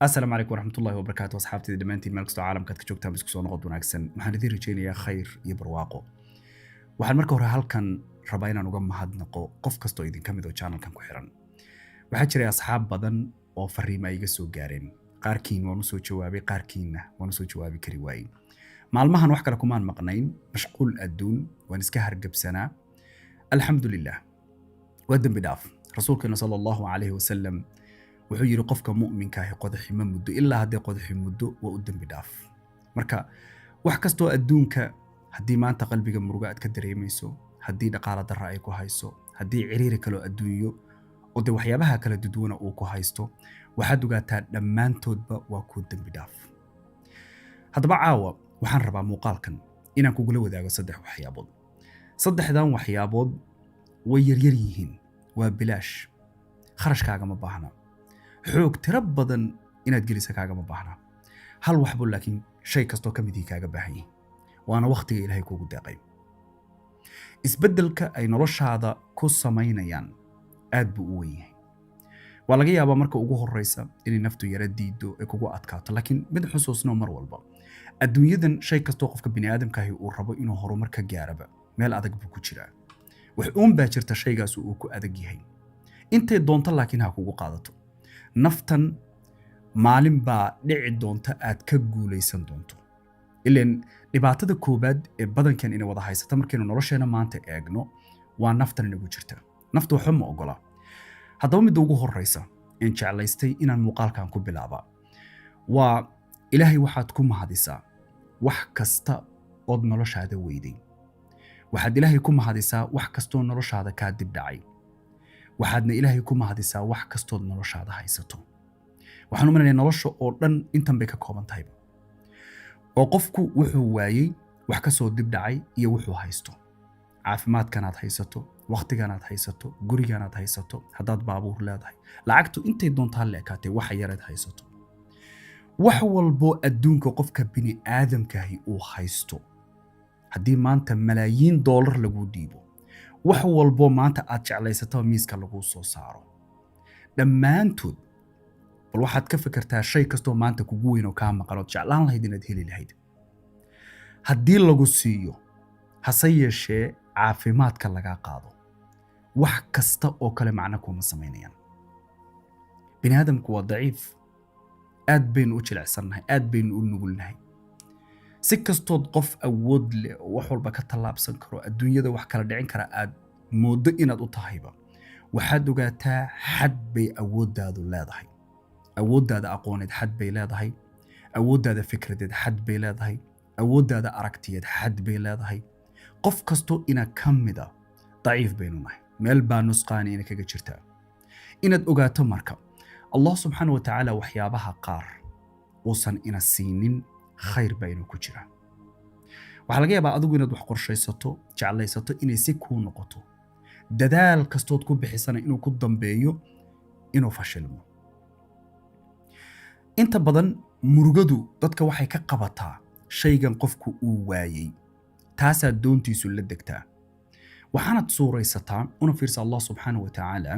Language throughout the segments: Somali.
السلام عليكم ورحمة الله وبركاته أصحابتي دمانتين meel kastoo caalamkaad ka joogtaan isku soo noqod wanaagsan waxaan idin rajaynayaa khayr iyo barwaaqo waxaan marka hore halkan rabaa inaan uga mahadnaqo qof kastoo idin kamid oo channelkan ku xiran waxaa jiray asxaab badan oo fariimo iga soo gaareen qaarkiin waan u soo jawaabay qaarkiinna waan u soo jawaabi kari waayay maalmahan wax kale kumaan maqnayn mashquul adduun waan iska hargabsanaa alxamdulilah waa dembi dhaaf rasuulkeena sala allahu calayhi wasalam wuxuu yiri qofka mu'minka ah qodaxi ma muddo ilaa haddii qodaxi muddo waa u dembi dhaaf marka wax kastoo adduunka haddii maanta qalbiga muruga aad ka dareemayso haddii dhaqaale darra ay ku hayso haddii ciriiri kale oo adduunyo oo de waxyaabaha kala duduwana uu ku haysto waxaad ogaataa dhammaantoodba waa kuu dembi dhaaf haddaba caawa waxaan rabaa muuqaalkan inaan kugula wadaago saddex waxyaabood saddexdan waxyaabood way yaryar yihiin waa bilaash kharashkaaga ma baahna xoog tiro badan inaad gelisa kaaga ma baahna hal waxbo laakiin shay kastoo ka midii kaaga baahan yahay waana waqtiga ilaahay kuugu deeqay isbeddelka ay noloshaada ku samaynayaan aad buu u weyn yahay waa laga yaabaa marka ugu horreysa inay naftu yara diido ay kugu adkaato laakiin mid xusuusno mar walba adduunyadan shay kastoo qofka bini'aadamkaahi uu rabo inuu horumar ka gaaraba meel adag buu ku jiraa wax uun baa jirta shaygaas uu ku adag yahay intay doonto laakiin ha kugu qaadato naftan maalin baa dhici doonta aad ka guulaysan doonto ileen dhibaatada koobaad ee badankan inay wada haysata markaynu nolosheena maanta eegno waa naftan inagu jirta naftu waxba ma ogola haddaba midda ugu horreysa een jeclaystay inaan muuqaalkan ku bilaaba waa ilaahay waxaad ku mahadisaa wax kasta ood noloshaada weyday waxaad ilaahay ku mahadisaa wax kastoo noloshaada kaa dib dhacay waxaadna ilaahay ku mahadisaa wax kastood noloshaada haysato waxaan u maleynayaa nolosha oo dhan intan bay ka kooban tahayba oo qofku wuxuu waayey wax ka soo dib dhacay iyo wuxuu haysto caafimaadkanaad haysato waqtiganaad haysato guriganaad haysato haddaad baabuur leedahay lacagtu intay doontaa la ekaatay waxa yareed haysato wax walboo adduunka qofka bini'aadamkaahi uu haysto haddii maanta malaayiin doolar lagu dhiibo wax walboo maanta aad jeclaysataba miiska lagu soo saaro dhammaantood bal waxaad ka fikirtaa shay kastoo maanta kugu weyn oo kaa maqan ood jeclaan lahayd inaad heli lahayd haddii lagu siiyo hase yeeshee caafimaadka lagaa qaado wax kasta oo kale macno kuma samaynayaan bini'aadamku waa daciif aad baynu u jilicsannahay aad baynu u nugulnahay si kastood qof awood leh oo wax walba ka tallaabsan karo adduunyada wax kala dhicin kara aad mooddo inaad u tahayba waxaad ogaataa xad bay awooddaadu leedahay awooddaada aqooneed xad bay leedahay awooddaada fikradeed xad bay leedahay awooddaada aragtiyeed xad bay leedahay qof kastoo ina ka mida daciif baynu nahay meel baa nusqaani ina kaga jirtaa inaad ogaato marka allah subxaana wa tacaala waxyaabaha qaar uusan ina siinin khayr baa inuu ku jiraa waxaa laga yaabaa adigu inaad wax qorshaysato jeclaysato inay si kuu noqoto dadaal kastood ku bixisana inuu ku dambeeyo inuu fashilmo inta badan murugadu dadka waxay ka qabataa shaygan qofku uu waayey taasaa doontiisu la degtaa waxaanad suuraysataa una fiirsa allah subxaana wa tacaala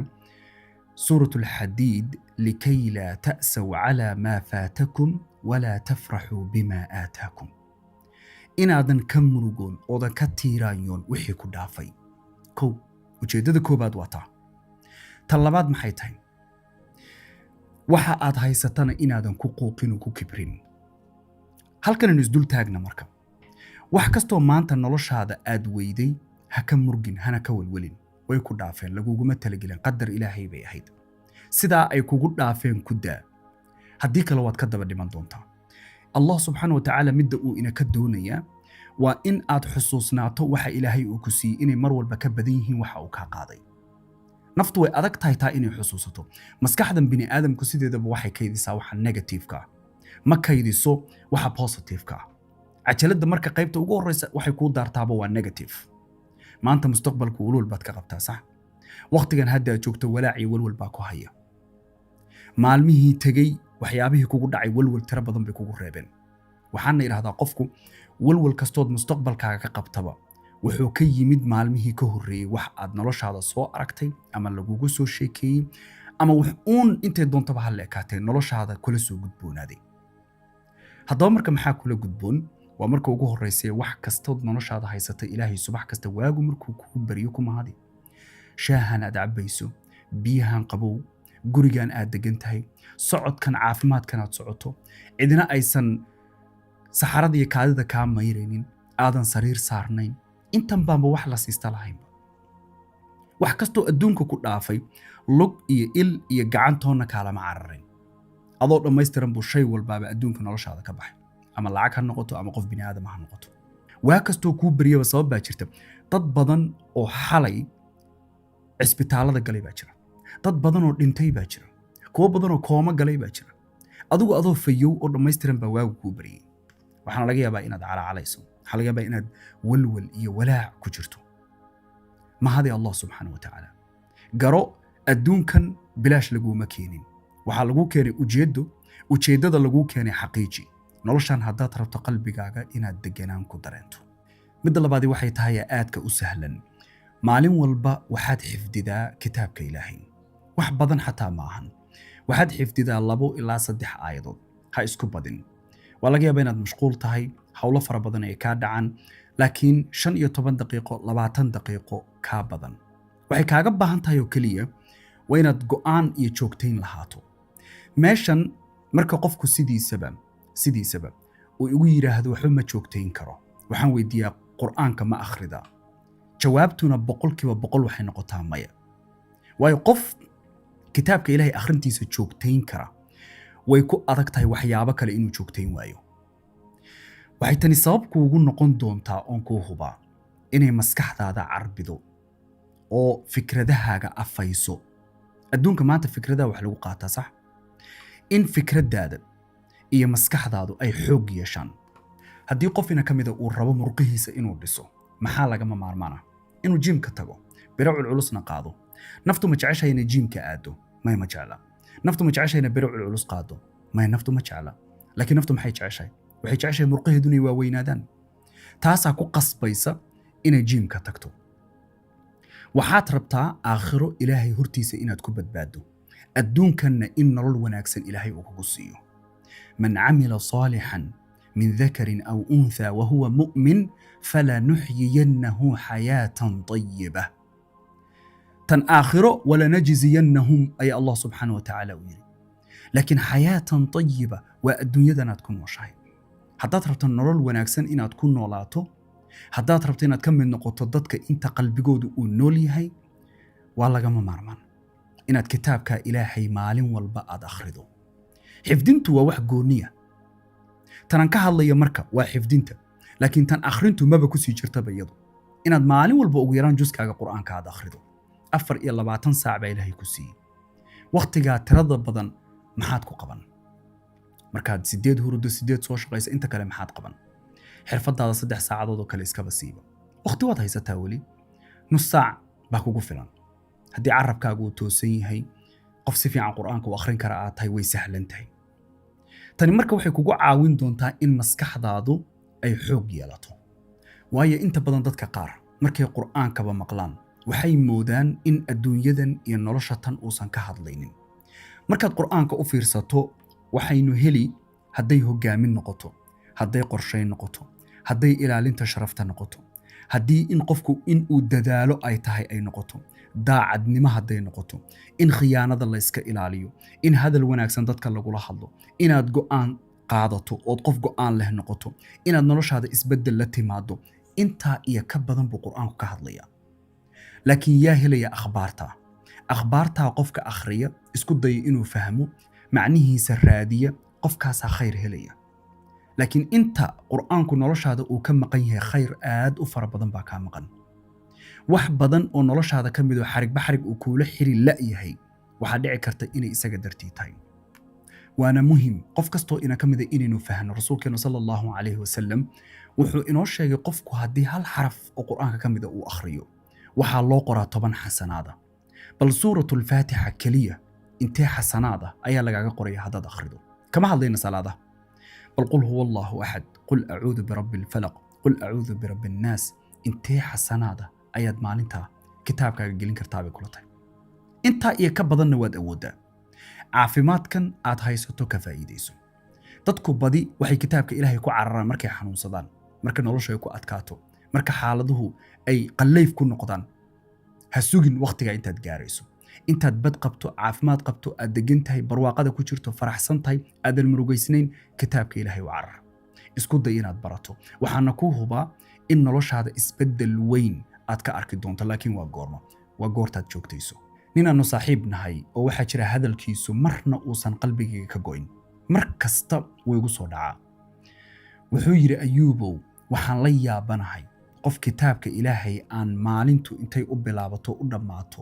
سورة الحديد لكي لا تأسوا على ما فاتكم ولا تفرحوا بما آتاكم inaadan ka murugoon oodan ka tiiraanyoon wixii ku dhaafay kow ujeeddada koobaad waa taa tan labaad maxay tahay waxa aad haysatana inaadan ku quuqin oo ku kibrin halkanan isdul taagna marka wax kastoo maanta noloshaada aad weyday ha ka murgin hana ka walwalin way ku dhaafeen laguguma talagelin qadar ilaahay bay ahayd sidaa ay kugu dhaafeen ku daa haddii kale waad ka daba dhiman doontaa allah subxaana wa tacaala midda uu ina ka doonayaa waa in aad xusuusnaato waxa ilaahay uu ku siiyey inay mar walba ka badan yihiin waxa uu kaa qaaday naftu way adag tahay taa inay xusuusato maskaxdan bini'aadamku sideedaba waxay kaydisaa waxa negativeka ma kaydiso waxa positiveka cajaladda marka qaybta ugu horreysa waxay kuu daartaaba waa negative maanta mustaqbalku walwal baad ka qabtaa sax waqtigan hadda aad joogto walaac iyo walwal baa ku haya maalmihii tegey waxyaabihii kugu dhacay walwal tiro badan bay kugu reebeen waxaana idhahdaa qofku walwal kastood mustaqbalkaaga ka qabtaba wuxuu ka yimid maalmihii ka horreeyey wax aad noloshaada soo aragtay ama lagugu soo sheekeeyey ama wax uun intay doontaba ha leekaatee noloshaada kula soo gudboonaaday. haddaba marka maxaa kula gudboon? waa marka ugu horreysay wax kastood noloshaada haysata ilaahay subax kasta waagu markuu kuu baryo ku mahadi. shaahan aad cabbayso, biyahan qabow, gurigan aad degan tahay, socodkan caafimaadkan aad socoto, cidina aysan saxarada iyo kaadida kaa mayraynin, aadan sariir saarnayn, intan baanba wax la siista lahaynba. wax kastoo adduunka ku dhaafay, lug iyo il iyo gacantoonna kaalama cararin. adoo dhammaystiran buu shay walbaaba adduunka noloshaada ka baxay, ama lacag ha noqoto ama qof bini aadam ha noqoto. waa kastoo kuu baryaba sabab baa jirta. dad badan oo xalay cisbitaalada galay baa jira, dad badan oo dhintay baa jira, kuwo badan oo kooma galay baa jira. adigu adoo fayow oo dhammaystiran baa waagu kuu baryay. waxaana laga yaabaa inaad calaacalayso, waxaa laga yaabaa inaad walwal iyo walaac ku jirto. mahadi allah subxaana wa tacaala. garo adduunkan bilaash laguma keenin, waxaa lagu keenay ujeeddada lagu keenay xaqiiji. noloshan haddaad rabto qalbigaaga inaad deganaan ku dareento. midda labaadi waxay tahay aadka u sahlan. maalin walba waxaad xifdidaa kitaabka ilaahay. wax badan xataa ma ahan. waxaad xifdidaa 2 ilaa 3 aayadood. ha isku badin. waa laga yaabaa inaad mashquul tahay, hawlo fara badan ay kaa dhacaan, laakiin 15 daqiiqo 20 daqiiqo kaa badan. waxay kaaga baahan tahay oo keliya waa inaad go'aan iyo joogtayn lahaato. meeshan marka qofku sidiisaba uu igu yidhaahdo waxba ma joogtayn karo, waxaan weydiiyaa qur'aanka ma akhridaa? jawaabtuna 100% waxay noqotaa maya. waayo qof kitaabka ilaahay akhrintiisa joogtayn kara way ku adag tahay waxyaabo kale inuu joogtayn waayo. waxay tani sabab kuugu noqon doontaa oon kuu hubaa inay maskaxdaada carbido oo fikradahaaga afayso. adduunka maanta fikradaha wax lagu qaataa, sax? in fikraddaada iyo maskaxdaadu ay xoog yeeshaan. haddii qofina ka mida uu rabo murqihiisa inuu dhiso, maxaa lagama maarmaana? inuu jiimka tago, biro culculusna qaado. naftu ma jeceshahay inay jiimka aado? may ma jecla. naftu ma jeceshahay inay biro culculus qaado? may naftu ma jecla. laakiin naftu maxay jeceshahay? waxay jeceshahay murqaheedu inay waaweynaadaan. taasaa ku qasbaysa inay jiimka tagto. waxaad rabtaa aakhiro ilaahay hortiisa inaad ku badbaado, adduunkanna in nolol wanaagsan ilaahay uu kugu siiyo. man camila saalixan min dakarin aw unthaa wahuwa mu'min falanuxyiyannahu xayaatan طayiba. tan aakhiro walanajziyannahum ayaa allah subxaana wa tacaala u yidhi. laakiin xayaatan طayiba waa adduunyadanaad ku nooshahay. haddaad rabto nolol wanaagsan inaad ku noolaato, haddaad rabto inaad ka mid noqoto dadka inta qalbigoodu uu nool yahay, waa lagama maarmaan inaad kitaabka ilaahay maalin walba aad akhrido. xifdintu waa wax gooniya. tanan ka hadlaya marka waa xifdinta, laakiin tan akhrintu maba ku sii jirtaba iyadu. inaad maalin walba ugu yaraan juskaaga qur'aanka aad akhrido. 24 saac baa ilaahay ku siiyey. wakhtigaa tirada badan maxaad ku qaban? markaad 8 hurdo 8 soo shaqaysa, inta kale maxaad qaban? xirfadaada 3 saacadood oo kale iskaba siiba. wakhti waad haysataa weli. nus saac baa kugu filan. haddii carabkaagu uu toosan yahay, qof si fiican qur'aanka u akhrin kara aad tahay, way sahlan tahay. tani marka waxay kugu caawin doontaa in maskaxdaadu ay xoog yeelato. waayo inta badan dadka qaar markay qur'aankaba maqlaan waxay moodaan in adduunyadan iyo nolosha tan uusan ka hadlaynin. markaad qur'aanka u fiirsato, waxaynu heli hadday hogaamin noqoto, hadday qorshayn noqoto, hadday ilaalinta sharafta noqoto, haddii in qofku in uu dadaalo ay tahay ay noqoto, daacadnimo hadday noqoto, in khiyaanada la iska ilaaliyo, in hadal wanaagsan dadka lagula hadlo, inaad go'aan qaadato ood qof go'aan leh noqoto, inaad noloshaada isbeddel la timaado. intaa iyo ka badan buu qur'aanku ka hadlayaa. laakiin yaa helaya akhbaartaa qofka akhriya, isku daya inuu fahmo, macnihiisa raadiya, qofkaasaa khayr helaya. laakiin inta qur'aanku noloshaada uu ka maqan yahay, khayr aad u fara badan baa kaa maqan. wax badan oo noloshaada ka mid oo xarigba xarig uu kuula xiri la'yahay, waxaa dhici karta inay isaga dartii tahay. waana muhim qof kastoo ina ka mida inaynu fahno. rasuulkeenu sala allahu calayhi wasalam wuxuu inoo sheegay qofku haddii hal xaraf oo qur'aanka ka mida uu akhriyo, waxaa loo qoraa 10 xasanaada. bal suuratulfaatixa keliya intee xasanaada ayaa lagaaga qoraya haddaad akhrido. kama hadlayna salaadaha. bal qul huwa allahu axad, qul acuudu birabbi alfalaq, qul acuudu birabbi annaas. intee xasanaada ayaad maalintaa kitaabkaaga gelin kartaa bay kula tahay. intaa iyo ka badanna waad awooddaa. caafimaadkan aad haysato ka faa'iidayso. dadku badi waxay kitaabka ilaahay ku cararaan markay xanuunsadaan, marka noloshu ay ku adkaato, marka xaaladuhu ay qallayf ku noqdaan. ha sugin waqtiga intaad gaarayso. intaad bad qabto, caafimaad qabto, aad degan tahay, barwaaqada ku jirto, faraxsan tahay, aadan murugaysnayn, kitaabka ilaahay u carar. isku day inaad barato. waxaana ku hubaa in noloshaada isbeddel weyn aad ka arki doonto, laakiin waa goorma? waa goortaad joogtayso. ninaannu saaxiib nahay oo waxaa jira hadalkiisu marna uusan qalbigayga ka go'in, mar kasta wuu igu soo dhacaa. wuxuu yidhi, ayuubow, waxaan la yaabanahay qof kitaabka ilaahay aan maalintu intay u bilaabato u dhammaato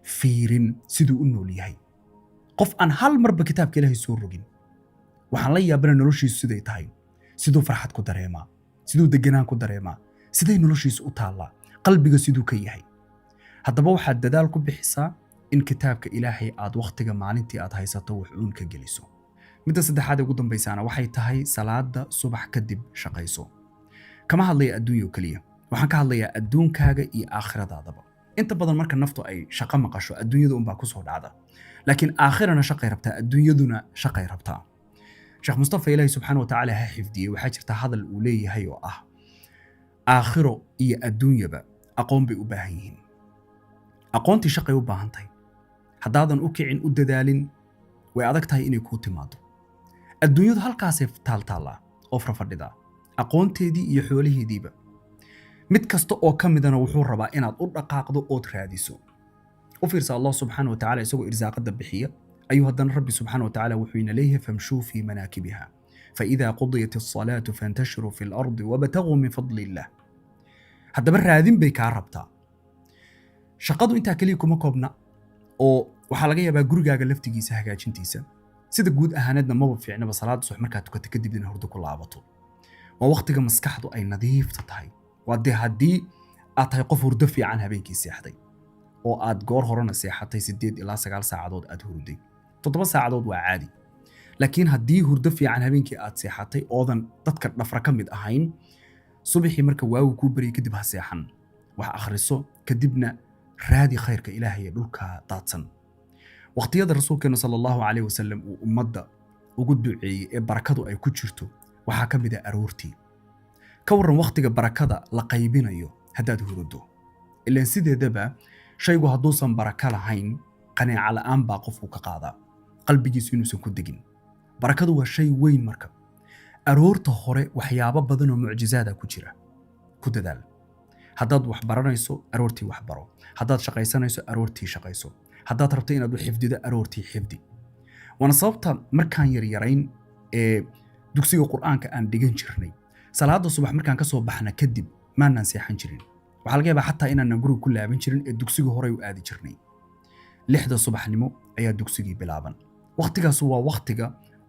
fiirin siduu u nool yahay. qof aan hal marba kitaabka ilaahay soo rogin. waxaan la yaabana noloshiisu siday tahay, siduu farxad ku dareemaa, siduu deganaan ku dareemaa, siday noloshiisu u taallaa, qalbiga siduu ka yahay. haddaba waxaad dadaal ku bixisaa in kitaabka ilaahay aad wakhtiga maalintii aad haysato wax uun ka geliso. midda saddexaad ee ugu dambaysaana waxay tahay salaada subax kadib shaqayso. kama hadlaya adduunyo keliya, waxaan ka hadlayaa adduunkaaga iyo aakhiradaadaba. inta badan marka naftu ay shaqo maqasho, adduunyada unbaa ku soo dhacda, laakiin aakhirana shaqay rabtaa, adduunyaduna shaqay rabtaa. sheekh mustafa ilaahi subxaana wa tacaala ha xifdiyey, waxaa jirta hadal uu leeyahay oo ah, aakhiro iyo adduunyaba aqoon bay u baahan yihiin. aqoontii shaqay u baahan tahay. haddaadan u kicin, u dadaalin, way adag tahay inay kuu timaado. adduunyadu halkaasay taaltaallaa oo farfadhidaa, aqoonteedii iyo xoolaheediiba. mid kasta oo ka midana wuxuu rabaa inaad u dhaqaaqdo ood raadiso. u fiirsa allah subxaana wa tacaala isagoo irsaaqada bixiya ayuu haddana rabbi subxaana wa tacaala wuxuu ina leeyahay, famshuu fii manaakibiha faidaa qudiyat asalaatu fantashiruu fi lardi wabtaguu min fadli illah. haddaba raadin bay kaa rabtaa. shaqadu intaa keliya kuma koobna, oo waxaa laga yaabaa gurigaaga laftigiisa hagaajintiisa. sida guud ahaaneedna maba fiicnaba salaada subax markaad tukato kadib in hurdo ku laabato. waa waqtiga maskaxdu ay nadiifta tahay. waa dee haddii aad tahay qof hurdo fiican habeenkii seexday oo aad goor horena seexatay 8 ilaa 9 saacadood aad hurday. 7 saacadood waa caadi. laakiin haddii hurdo fiican habeenkii aad seexatay oodan dadka dhafra ka mid ahayn, subaxii marka waagu kuu baryay kadib ha seexan. wax akhriso, kadibna raadi khayrka ilaahay ee dhulka daadsan. waqtiyada rasuulkeena sala allahu calayhi wasallam uu ummadda ugu duceeyey ee barakadu ay ku jirto waxaa ka mid ah aroortii. ka warran waqtiga barakada la qaybinayo haddaad hurdo. ilaan sideedaba shaygu hadduusan baraka lahayn, qanaaco la'aan baa qofku ka qaadaa, qalbigiisu inuusan ku degin. barakadu waa shay weyn marka. aroorta hore waxyaabo badan oo mucjizaada ku jira. ku dadaal. haddaad wax baranayso, aroortii wax baro. haddaad shaqaysanayso, aroortii shaqayso. haddaad rabto inaad u xifdido, aroortii xifdi. waana sababta markaan yaryarayn ee dugsiga qur'aanka aan dhigan jirnay, salaada subax markaan ka soo baxna kadib maanaan seexan jirin. waxaa laga yaabaa xataa inaanan guriga ku laaban jirin ee dugsiga horey u aadi jirnay. 6 subaxnimo ayaa dugsigii bilaaban. waqtigaas waa waqtiga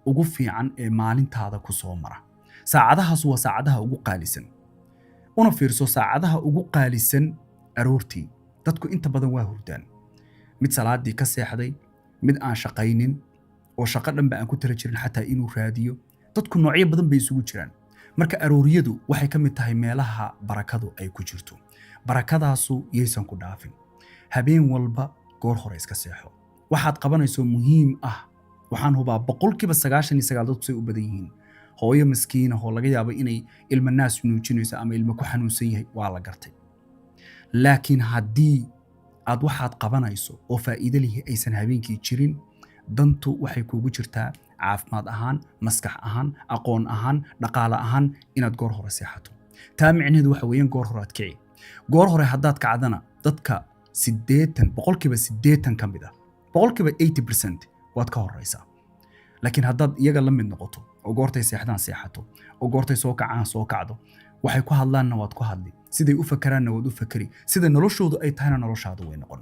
ugu fiican ee maalintaada ku soo mara. saacadahaas waa saacadaha ugu qaalisan. una fiirso, saacadaha ugu qaalisan aroortii dadku inta badan waa hurdaan. mid salaadii ka seexday, mid aan shaqaynin oo shaqo dhanba aan ku tala jirin xataa inuu raadiyo. dadku noocyo badan bay isugu jiraan. marka arooriyadu waxay ka mid tahay meelaha barakadu ay ku jirto. barakadaasu yaysan ku dhaafin. habeen walba goor hore iska seexo. waxaad qabanayso muhiim ah. waxaan hubaa 99% dadku say u badan yihiin. hooyo miskiina oo laga yaabo inay ilma naas nuujinayso ama ilma ku xanuunsan yahay, waa la gartay. laakiin haddii aad waxaad qabanayso oo faa'iido leh aysan habeenkii jirin, dantu waxay kuugu jirtaa caafimaad ahaan, maskax ahaan, aqoon ahaan, dhaqaale ahaan inaad goor hore seexato. taa micnaheedu waxa weeyaan goor hore aad kici. goor hore haddaad kacdana dadka 80% ka mid ah, 80% waad ka horeysaa. laakiin haddaad iyaga la mid noqoto oo goortay seexdaan seexato, oo goortay soo kacaan soo kacdo, waxay ku hadlaanna waad ku hadli, siday u fakaraanna waad u fakari, sida noloshoodu ay tahayna noloshaadu way noqon.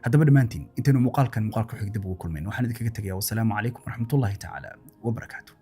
haddaba dhammaantiin intaynu muuqaalka xig dib ugu kulmayno, waxaan idinkaga tegayaa. wassalaamu calaykum waraxmatullaahi tacaala wabarakaatu.